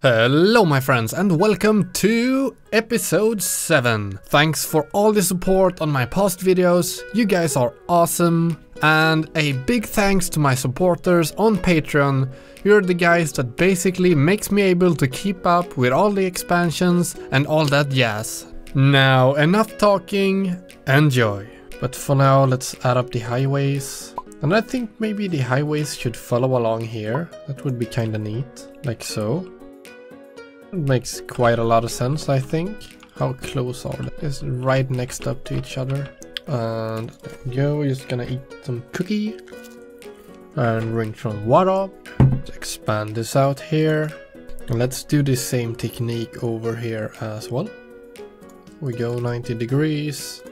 Hello my friends and welcome to episode 7. Thanks for all the support on my past videos, you guys are awesome. And a big thanks to my supporters on Patreon. You're the guys that basically makes me able to keep up with all the expansions and all that jazz. Now enough talking, enjoy. But for now let's add up the highways. And I think maybe the highways should follow along here. That would be kinda neat, like so. It makes quite a lot of sense, I think. How close are they? It's right next up to each other. And there we go, just gonna eat some cookie. And drink some water. Let's expand this out here. And let's do the same technique over here as well. We go 90 degrees.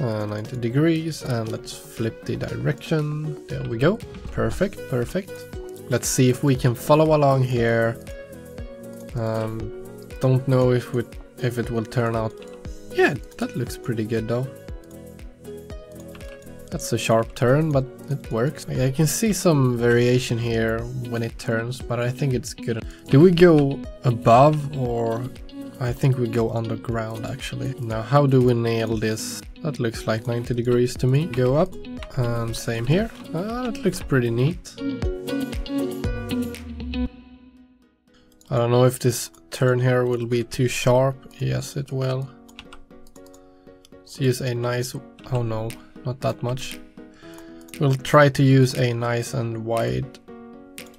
90 degrees, and let's flip the direction. There we go. Perfect, perfect. Let's see if we can follow along here. Don't know if it will turn out. Yeah, that looks pretty good though. That's a sharp turn, but it works. I can see some variation here when it turns, but I think it's good. Do we go above, or I think we go underground actually. Now how do we nail this? That looks like 90 degrees to me. Go up, and same here. That looks pretty neat. I don't know if this turn here will be too sharp. Yes, it will. Let's use a nice... oh no, not that much. We'll try to use a nice and wide,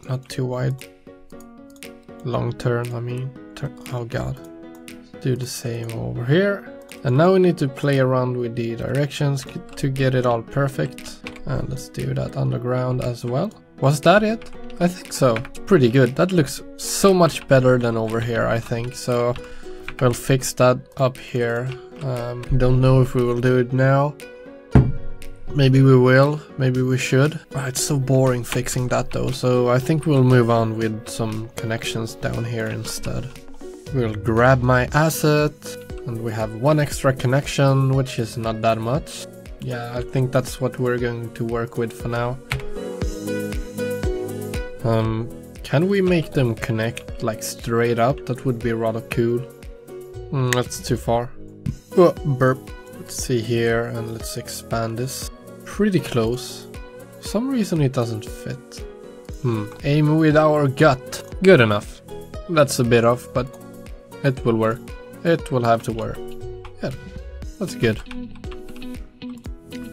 not too wide. Long turn, I mean. Oh god. Let's do the same over here. And now we need to play around with the directions to get it all perfect. And let's do that underground as well. Was that it? I think so. Pretty good. That looks so much better than over here, I think. So we'll fix that up here. Don't know if we will do it now. Maybe we will. Maybe we should. Oh, it's so boring fixing that though. So I think we'll move on with some connections down here instead. We'll grab my asset. And we have one extra connection, which is not that much. Yeah, I think that's what we're going to work with for now. Can we make them connect like straight up? That would be rather cool. That's too far. Oh, burp. Let's see here and let's expand this. Pretty close. For some reason it doesn't fit. Aim with our gut. Good enough. That's a bit off, but it will work. It will have to work. Yeah, that's good.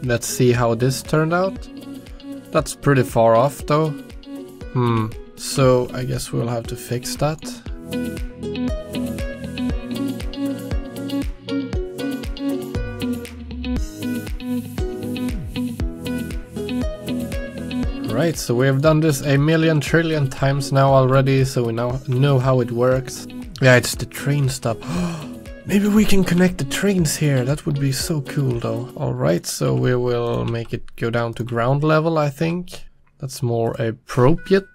Let's see how this turned out. That's pretty far off though. So I guess we'll have to fix that. Right, so we have done this a million trillion times now already, so we now know how it works. Yeah, it's the train stop. Maybe we can connect the trains here. That would be so cool though. Alright, so we will make it go down to ground level, I think. That's more appropriate.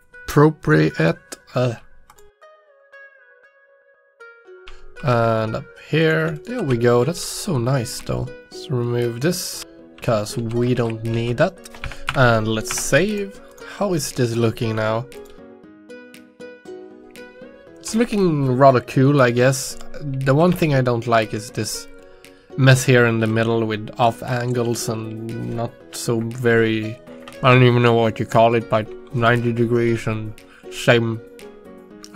And up here. There we go. That's so nice though. Let's remove this, because we don't need that. And let's save. How is this looking now? It's looking rather cool, I guess. The one thing I don't like is this mess here in the middle with off angles and not so very... I don't even know what you call it, like 90 degrees and same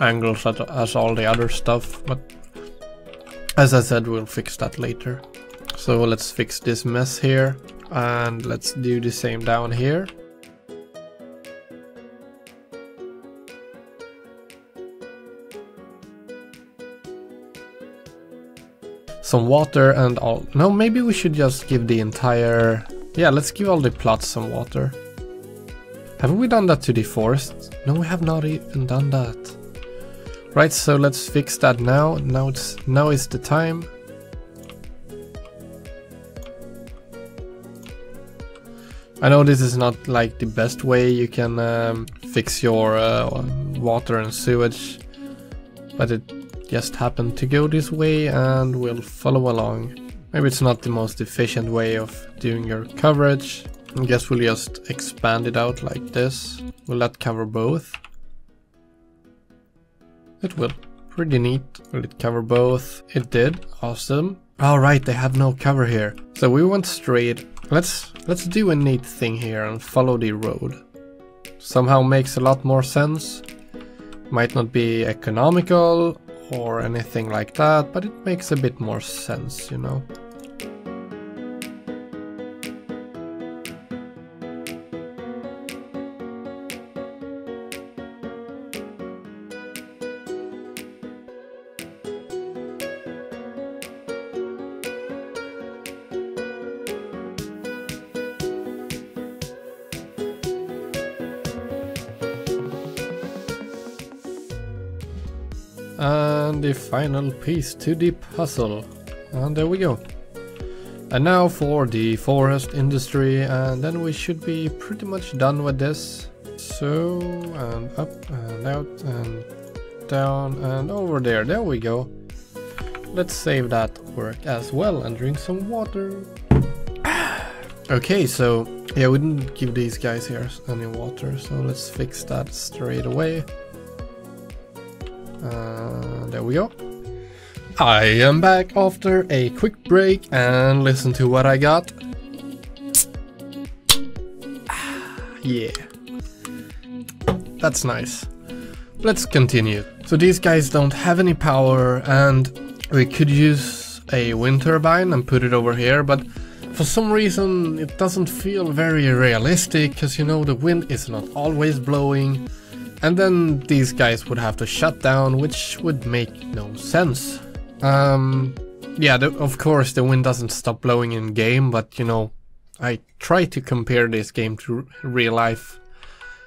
angles as all the other stuff. But as I said, we'll fix that later. So let's fix this mess here. And let's do the same down here. Some water and all. No, maybe we should just give the entire... yeah, let's give all the plots some water. Haven't we done that to the forest? No, we have not even done that. Right, so let's fix that now. Now is the time. I know this is not like the best way you can fix your water and sewage, but it just happened to go this way and we'll follow along. Maybe it's not the most efficient way of doing your coverage. I guess we'll just expand it out like this. Will that cover both? It will. Pretty neat. Will it cover both? It did. Awesome. Alright, they have no cover here. So we went straight. Let's do a neat thing here and follow the road. Somehow makes a lot more sense. Might not be economical or anything like that, but it makes a bit more sense, you know. And the final piece to the puzzle. And there we go. And now for the forest industry, and then we should be pretty much done with this. So, and up and out and down and over there. There we go. Let's save that work as well and drink some water. Okay, so yeah, we didn't give these guys here any water, so let's fix that straight away. There we go. I am back after a quick break and listen to what I got. Yeah. That's nice. Let's continue. So these guys don't have any power and we could use a wind turbine and put it over here, but for some reason it doesn't feel very realistic because, you know, the wind is not always blowing. And then these guys would have to shut down, which would make no sense. Yeah, of course the wind doesn't stop blowing in game, but you know, I try to compare this game to real life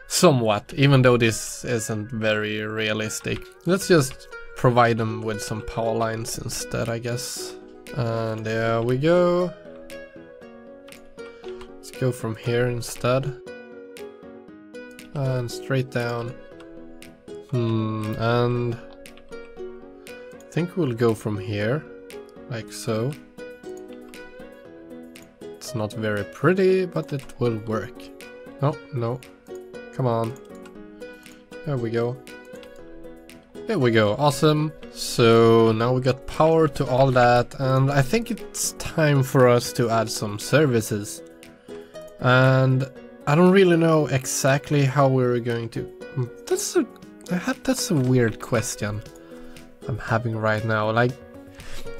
somewhat, even though this isn't very realistic. Let's just provide them with some power lines instead, I guess. And there we go. Let's go from here instead. And straight down. And I think we'll go from here, like so. It's not very pretty, but it will work. Oh, no. Come on. There we go. There we go, awesome. So now we got power to all that, and I think it's time for us to add some services. And I don't really know exactly how we're going to... That's a weird question I'm having right now. Like,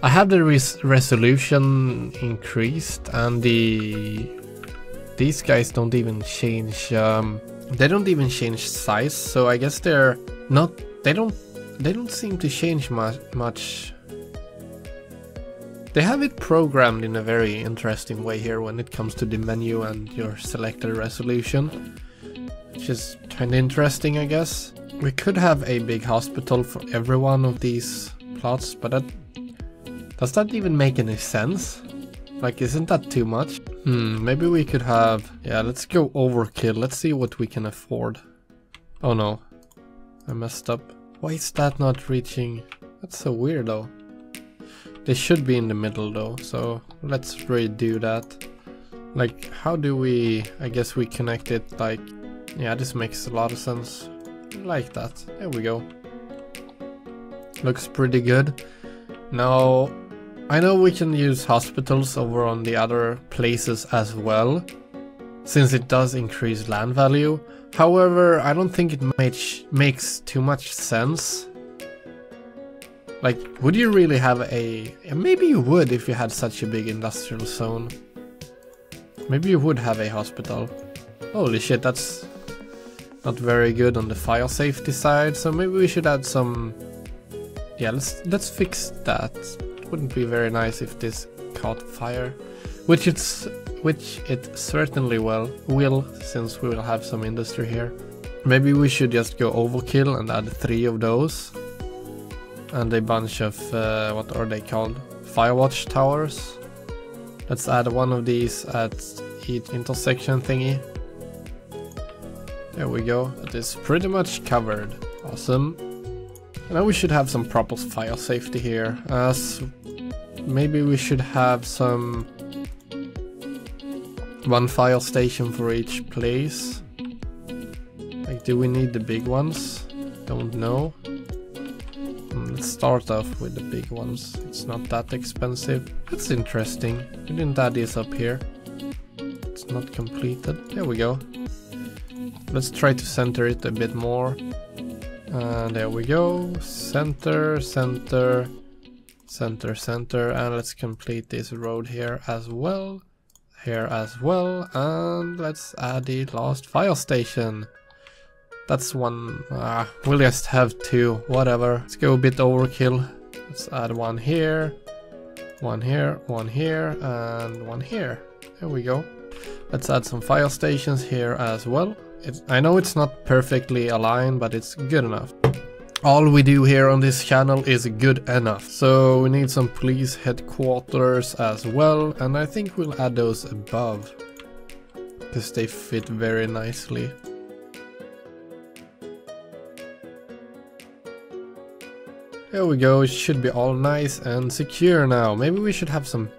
I have the resolution increased, and these guys don't even change. They don't even change size. So I guess they're not. They don't seem to change much. They have it programmed in a very interesting way here when it comes to the menu and your selected resolution, which is kind of interesting, I guess. We could have a big hospital for every one of these plots, but does that even make any sense? Like, isn't that too much? Maybe we could have... Yeah, let's go overkill. Let's see what we can afford. Oh no, I messed up. Why is that not reaching? That's so weird though. They should be in the middle though, so let's redo that. Like, how do we... I guess we connect it like... Yeah, this makes a lot of sense. Like that. There we go. Looks pretty good. Now, I know we can use hospitals over on the other places as well, since it does increase land value. However, I don't think it makes too much sense. Like, would you really have a... Maybe you would if you had such a big industrial zone. Maybe you would have a hospital. Holy shit, that's not very good on the fire safety side, so maybe we should add some... Yeah, let's fix that. It wouldn't be very nice if this caught fire. Which it certainly will, since we will have some industry here. Maybe we should just go overkill and add 3 of those. And a bunch of, what are they called? Firewatch towers. Let's add one of these at each intersection thingy. There we go. That is pretty much covered. Awesome. And now we should have some proper fire safety here. Maybe we should have some... one fire station for each place. Like, do we need the big ones? Don't know. let's start off with the big ones. It's not that expensive. That's interesting. We didn't add this up here. It's not completed. There we go. Let's try to center it a bit more. And there we go. Center, center, center, center. And let's complete this road here as well. Here as well. And let's add the last fire station. That's one. We'll just have two. Whatever. Let's go a bit overkill. Let's add one here. One here. One here. And one here. There we go. Let's add some fire stations here as well. I know it's not perfectly aligned, but it's good enough. All we do here on this channel is good enough. So we need some police headquarters as well. And I think we'll add those above, because they fit very nicely. There we go. It should be all nice and secure now. Maybe we should have some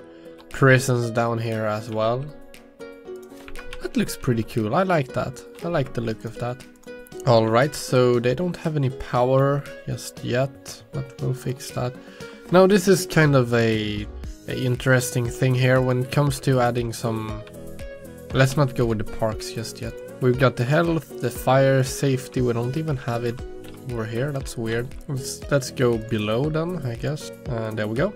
prisons down here as well. That looks pretty cool. I like that. I like the look of that. Alright, so they don't have any power just yet, but we'll fix that. Now this is kind of a interesting thing here when it comes to adding some... Let's not go with the parks just yet. We've got the health, the fire, safety. We don't even have it over here. That's weird. Let's go below then, I guess. And there we go.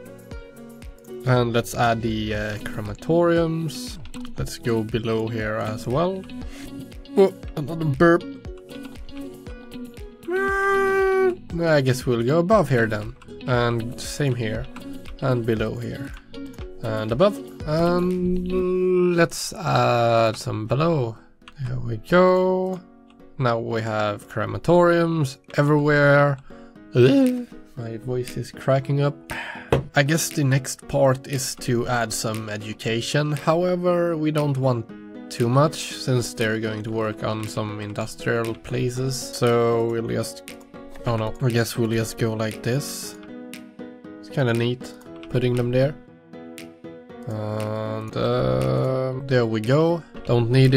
And let's add the crematoriums. Let's go below here as well. Oh, another burp. I guess we'll go above here then. And same here. And below here. And above. And let's add some below. There we go. Now we have crematoriums everywhere. My voice is cracking up. I guess the next part is to add some education. However, we don't want too much since they're going to work on some industrial places. So we'll just... Oh no, I guess we'll just go like this. It's kind of neat putting them there. And there we go. Don't need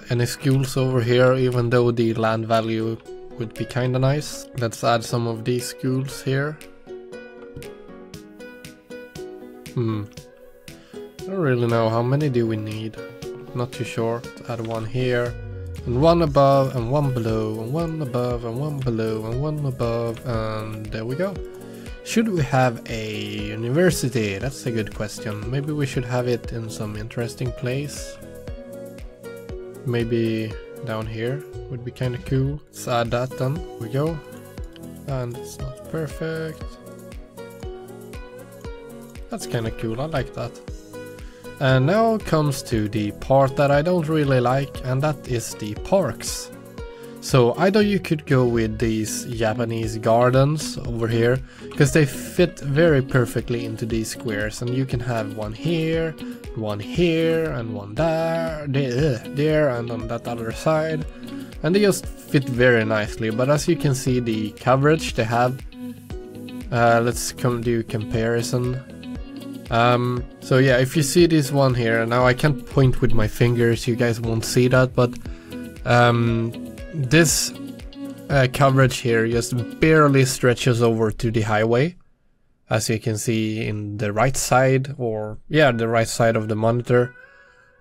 any schools over here, even though the land value would be kind of nice. Let's add some of these schools here. I don't really know. How many do we need? Not too sure. Let's add one here, and one above, and one below, and one above, and one below, and one above, and there we go. Should we have a university? That's a good question. Maybe we should have it in some interesting place. Maybe down here would be kind of cool. Let's add that then. Here we go. And it's not perfect. That's kind of cool. I like that. And now comes to the part that I don't really like, and that is the parks. So either you could go with these Japanese gardens over here, because they fit very perfectly into these squares, and you can have one here, and one there, and on that other side, and they just fit very nicely. But as you can see, the coverage they have, let's do comparison. So yeah, if you see this one here, now I can't point with my fingers, you guys won't see that, but this coverage here just barely stretches over to the highway, as you can see in the right side, or yeah, the right side of the monitor.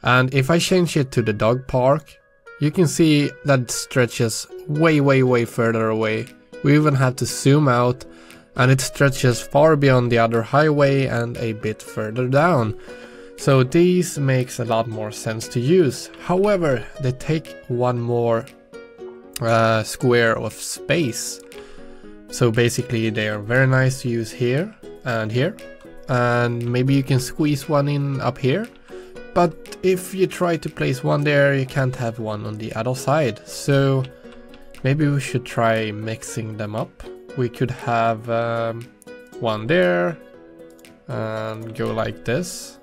And if I change it to the dog park, you can see that it stretches way further away. We even have to zoom out, and it stretches far beyond the other highway and a bit further down. So these makes a lot more sense to use. However, they take one more square of space. So basically they are very nice to use here, and maybe you can squeeze one in up here. But if you try to place one there, you can't have one on the other side. So maybe we should try mixing them up. We could have one there and go like this,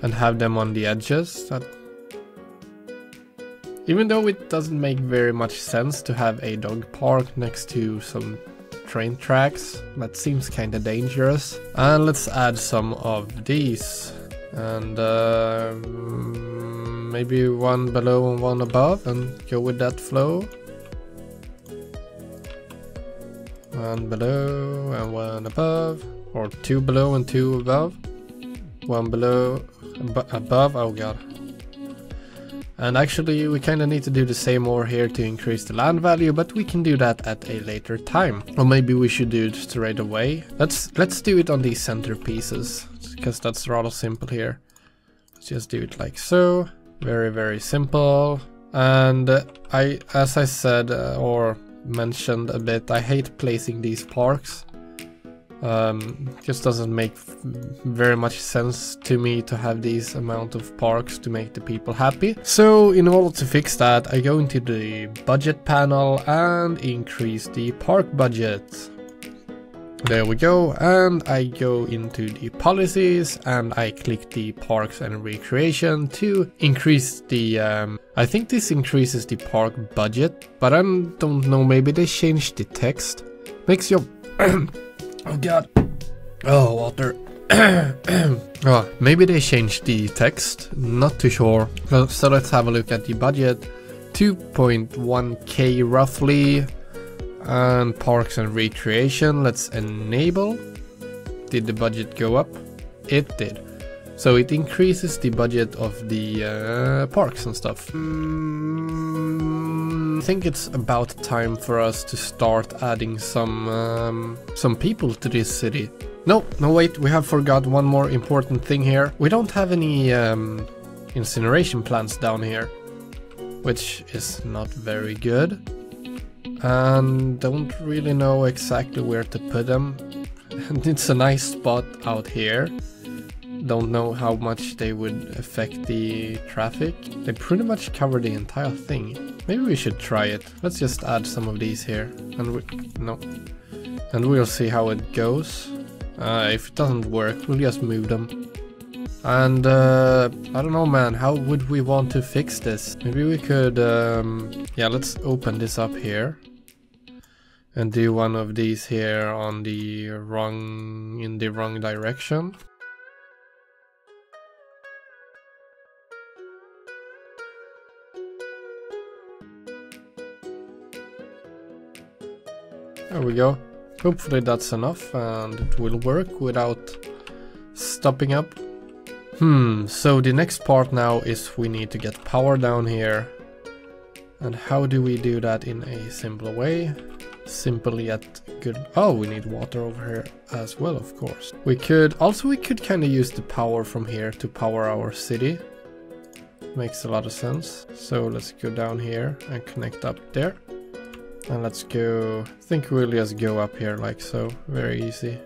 and have them on the edges. Even though it doesn't make very much sense to have a dog park next to some train tracks, that seems kind of dangerous. And let's add some of these, and maybe one below and one above, and go with that flow. One below and one above, or two below and two above. One below, above, oh god. And actually we kind of need to do the same over here to increase the land value, but we can do that at a later time. Or maybe we should do it straight away. Let's do it on these centerpieces, because that's rather simple here. Let's just do it like so. Very, very simple. And as I said or mentioned a bit, I hate placing these parks. Just doesn't make very much sense to me to have these amount of parks to make the people happy. So in order to fix that, I go into the budget panel and increase the park budget. There we go, and I go into the policies and I click the parks and recreation to increase the I think this increases the park budget, but I don't know, maybe they changed the text. Makes your oh god. Oh, water. Oh, maybe they changed the text. Not too sure. So let's have a look at the budget. 2.1k roughly. And parks and recreation. Let's enable. Did the budget go up? It did. So it increases the budget of the parks and stuff. I think it's about time for us to start adding some people to this city. No, wait, we have forgot one more important thing here. We don't have any incineration plants down here, which is not very good. And don't really know exactly where to put them. And it's a nice spot out here. Don't know how much they would affect the traffic. They pretty much cover the entire thing. Maybe we should try it. Let's just add some of these here. And we'll see how it goes. If it doesn't work, we'll just move them. And I don't know, man, how would we want to fix this? Maybe we could yeah, let's open this up here and do one of these here on the in the wrong direction. There we go. Hopefully that's enough and it will work without stopping up. So the next part now is we need to get power down here. And how do we do that in a simple way? Simple yet good. Oh, we need water over here as well, of course. We could kind of use the power from here to power our city. Makes a lot of sense. So let's go down here and connect up there. And let's go, I think we'll just go up here like so, very easy.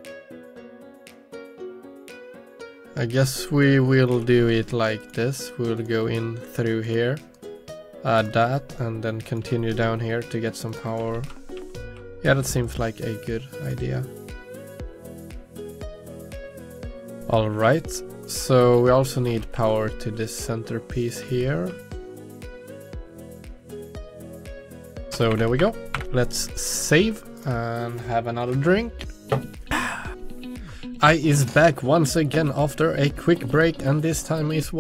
I guess we will do it like this. We'll go in through here, add that, and then continue down here to get some power. Yeah, that seems like a good idea. Alright, so we also need power to this centerpiece here. So there we go. Let's save and have another drink. I is back once again after a quick break, and this time is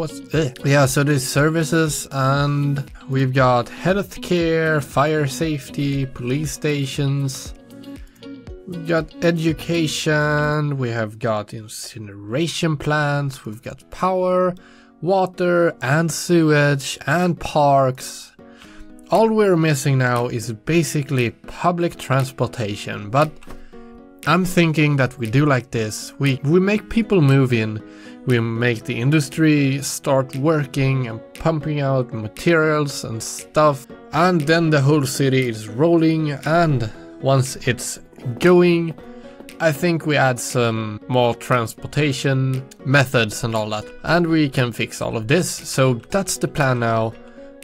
yeah, so there's services, and we've got healthcare, fire safety, police stations, we've got education, we have got incineration plants, we've got power, water and sewage and parks. All we're missing now is basically public transportation, but I'm thinking that we do like this. We make people move in, we make the industry start working and pumping out materials and stuff, and then the whole city is rolling, and once it's going, I think we add some more transportation methods and all that, and we can fix all of this. So that's the plan now.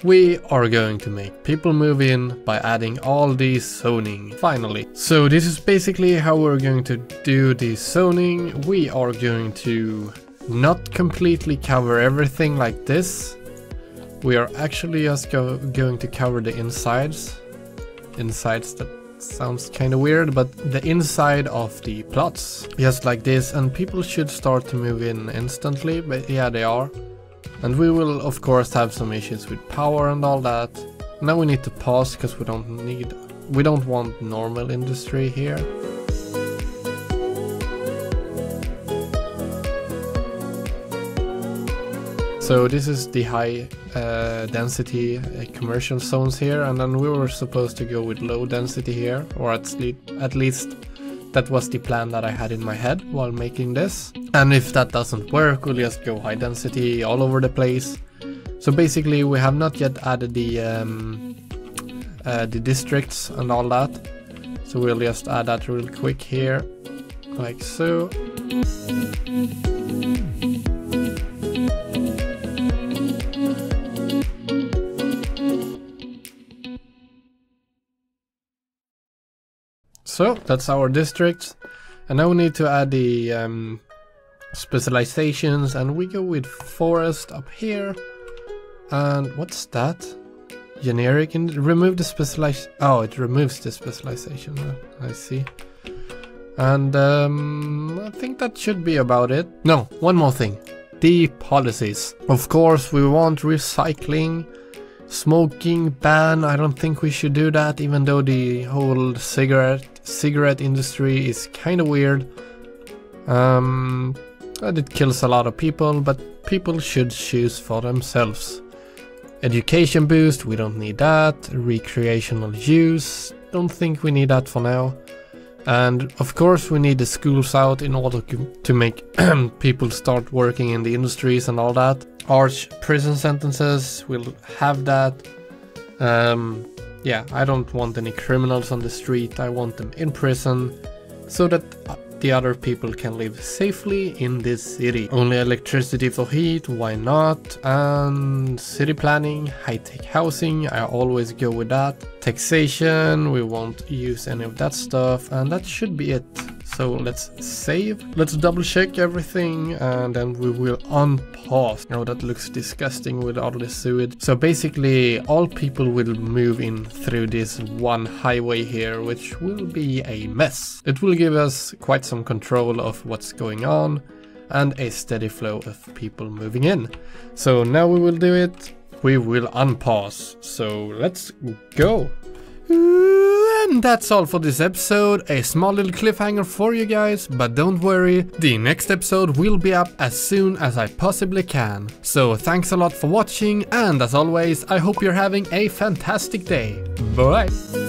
We are going to make people move in by adding all the zoning, finally. So this is basically how we're going to do the zoning. We are going to not completely cover everything like this. We are actually just going to cover the insides. Insides, that sounds kind of weird, but the inside of the plots. Just like this, and people should start to move in instantly, but yeah, they are. And we will of course have some issues with power and all that. Now we need to pause because we don't need we don't want normal industry here. So this is the high density commercial zones here, and then we were supposed to go with low density here, or at least that was the plan that I had in my head while making this. And if that doesn't work, we'll just go high density all over the place. So basically we have not yet added the districts and all that. So we'll just add that real quick here, like so. So that's our districts, and now we need to add the specializations, and we go with forest up here. And what's that? Generic and remove the specialization. Oh, it removes the specialization. I see. And I think that should be about it. No, one more thing. The policies. Of course, we want recycling. Smoking ban, I don't think we should do that, even though the whole cigarette industry is kind of weird. And it kills a lot of people, but people should choose for themselves. Education boost, we don't need that. Recreational use, don't think we need that for now. And of course we need the schools out in order to make people start working in the industries and all that. Harsh prison sentences, we'll have that. Yeah, I don't want any criminals on the street, I want them in prison so that the other people can live safely in this city. Only electricity for heat, why not? And city planning, high-tech housing, I always go with that. Taxation, we won't use any of that stuff, and that should be it. So let's save, let's double check everything, and then we will unpause. Oh, that looks disgusting with all this sewage. So basically all people will move in through this one highway here, which will be a mess. It will give us quite some control of what's going on and a steady flow of people moving in. So now we will do it. We will unpause. So let's go. And that's all for this episode, a small little cliffhanger for you guys, but don't worry, the next episode will be up as soon as I possibly can. So thanks a lot for watching, and as always, I hope you're having a fantastic day. Bye!